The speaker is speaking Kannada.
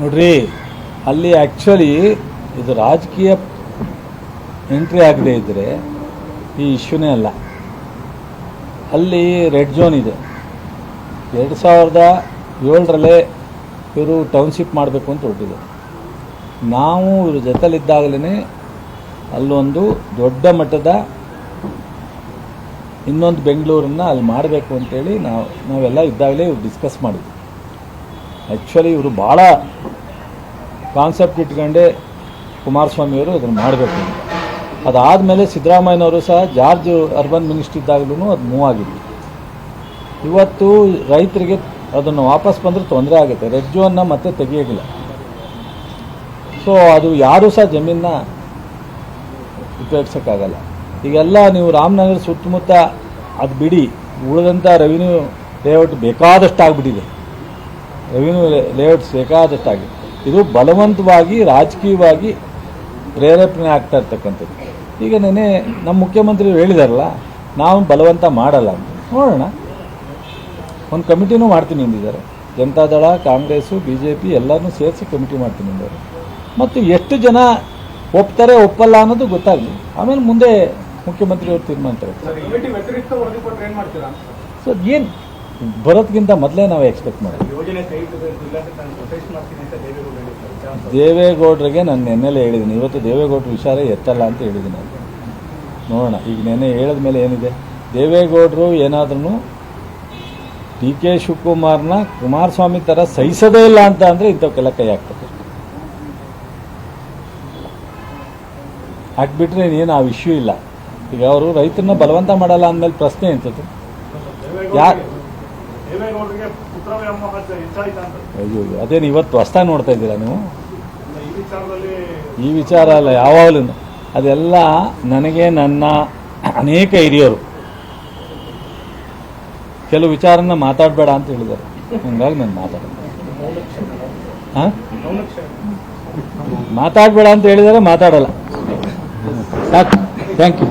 ನೋಡ್ರಿ, ಅಲ್ಲಿ ಆ್ಯಕ್ಚುಲಿ ಇದು ರಾಜಕೀಯ ಎಂಟ್ರಿ ಆಗದೆ ಇದ್ದರೆ ಈ ಇಶ್ಯೂನೇ ಅಲ್ಲ. ಅಲ್ಲಿ ರೆಡ್ ಝೋನ್ ಇದೆ. 2007ರಲ್ಲೇ ಇವರು ಟೌನ್ಶಿಪ್ ಮಾಡಬೇಕು ಅಂತ ಹೊರಟಿದೆ. ನಾವು ಇವ್ರ ಜೊತೆಲಿದ್ದಾಗಲೇ ಅಲ್ಲೊಂದು ದೊಡ್ಡ ಮಟ್ಟದ ಇನ್ನೊಂದು ಬೆಂಗಳೂರನ್ನು ಅಲ್ಲಿ ಮಾಡಬೇಕು ಅಂತೇಳಿ ನಾವೆಲ್ಲ ಇದ್ದಾಗಲೇ ಇವ್ರು ಡಿಸ್ಕಸ್ ಮಾಡಿದ್ವಿ. ಆ್ಯಕ್ಚುಲಿ ಇವರು ಭಾಳ ಕಾನ್ಸೆಪ್ಟ್ ಇಟ್ಕೊಂಡೆ ಕುಮಾರಸ್ವಾಮಿಯವರು ಅದನ್ನು ಮಾಡಬೇಕು ಅಂತ. ಅದಾದಮೇಲೆ ಸಿದ್ದರಾಮಯ್ಯನವರು ಸಹ ಜಾರ್ಜ್ ಅರ್ಬನ್ ಮಿನಿಸ್ಟ್ರಿ ಇದ್ದಾಗಲೂ ಅದು ಮೂವ್ ಆಗಿತ್ತು. ಇವತ್ತು ರೈತರಿಗೆ ಅದನ್ನು ವಾಪಸ್ ಬಂದರೆ ತೊಂದರೆ ಆಗುತ್ತೆ. ರೆಡ್ ಝೋನ್ನ ಮತ್ತೆ ತೆಗಿಯೋಗಿಲ್ಲ. ಸೊ ಅದು ಯಾರೂ ಸಹ ಜಮೀನನ್ನ ಉಪಯೋಗಿಸೋಕ್ಕಾಗಲ್ಲ. ಈಗೆಲ್ಲ ನೀವು ರಾಮನಗರ ಸುತ್ತಮುತ್ತ ಅದು ಬಿಡಿ, ಉಳಿದಂಥ ರೆವಿನ್ಯೂ ಲೇಔಟ್ ಬೇಕಾದಷ್ಟು ಆಗಿಬಿಟ್ಟಿದೆ. ರೆವಿನ್ಯೂ ಲೇಔಟ್ಸ್ ಬೇಕಾದಷ್ಟಾಗಿದೆ. ಇದು ಬಲವಂತವಾಗಿ ರಾಜಕೀಯವಾಗಿ ಪ್ರೇರೇಪಣೆ ಆಗ್ತಾ ಇರ್ತಕ್ಕಂಥದ್ದು. ಈಗ ನೆನೆ ನಮ್ಮ ಮುಖ್ಯಮಂತ್ರಿ ಹೇಳಿದಾರಲ್ಲ, ನಾವು ಬಲವಂತ ಮಾಡಲ್ಲ ಅಂತ. ನೋಡೋಣ, ಒಂದು ಕಮಿಟಿನೂ ಮಾಡ್ತೀನಿ ಎಂದಿದ್ದಾರೆ. ಜನತಾದಳ, ಕಾಂಗ್ರೆಸ್ಸು, BJP ಎಲ್ಲರನ್ನೂ ಸೇರಿಸಿ ಕಮಿಟಿ ಮಾಡ್ತೀನಿ ಎಂದಿದ್ದಾರೆ. ಮತ್ತು ಎಷ್ಟು ಜನ ಒಪ್ತಾರೆ ಒಪ್ಪಲ್ಲ ಅನ್ನೋದು ಗೊತ್ತಾಗಲಿ. ಆಮೇಲೆ ಮುಂದೆ ಮುಖ್ಯಮಂತ್ರಿಯವರು ತೀರ್ಮಾನಿಸ್ತಾರೆ. ಸೊ ಏನು ಬರೋದಕ್ಕಿಂತ ಮೊದಲೇ ನಾವು ಎಕ್ಸ್ಪೆಕ್ಟ್ ಮಾಡೋದು. ದೇವೇಗೌಡರಿಗೆ ನಾನು ನೆನ್ನೆಲೆ ಹೇಳಿದ್ದೀನಿ. ಇವತ್ತು ದೇವೇಗೌಡರ ವಿಚಾರ ಎತ್ತಲ್ಲ ಅಂತ ಹೇಳಿದ್ದೀನಿ. ನೋಡೋಣ, ಈಗ ನೆನ್ನೆ ಹೇಳಿದ ಮೇಲೆ ಏನಿದೆ. ದೇವೇಗೌಡರು ಏನಾದ್ರೂ DK ಶಿವಕುಮಾರ್ನ ಕುಮಾರಸ್ವಾಮಿ ಥರ ಸಹಿಸೋದೇ ಇಲ್ಲ ಅಂತ ಅಂದರೆ ಇಂಥವಕ್ಕೆಲ್ಲ ಕೈ ಹಾಕ್ತಾರೆ. ಹಾಕ್ಬಿಟ್ರೆ ಏನು ಆ ವಿಷಯ ಇಲ್ಲ. ಈಗ ಅವರು ರೈತರನ್ನ ಬಲವಂತ ಮಾಡಲ್ಲ ಅಂದಮೇಲೆ ಪ್ರಶ್ನೆ ಎಂಥದ್ದು? ಯಾರು ಅಯ್ಯೋ, ಅದೇನು ಇವತ್ತು ಹೊಸ್ತಾಗಿ ನೋಡ್ತಾ ಇದ್ದೀರಾ ನೀವು? ಈ ವಿಚಾರ ಅಲ್ಲ, ಯಾವಾಗಲೂ ಅದೆಲ್ಲ ನನಗೆ ನನ್ನ ಅನೇಕ ಹಿರಿಯರು ಕೆಲವು ವಿಚಾರನ ಮಾತಾಡಬೇಡ ಅಂತ ಹೇಳಿದ್ದಾರೆ. ಹಂಗಾಗಿ ನಾನು ಮಾತಾಡಬೇಡ ಅಂತ ಹೇಳಿದರೆ ಮಾತಾಡಲ್ಲ. ಸಾಕು. Thank you.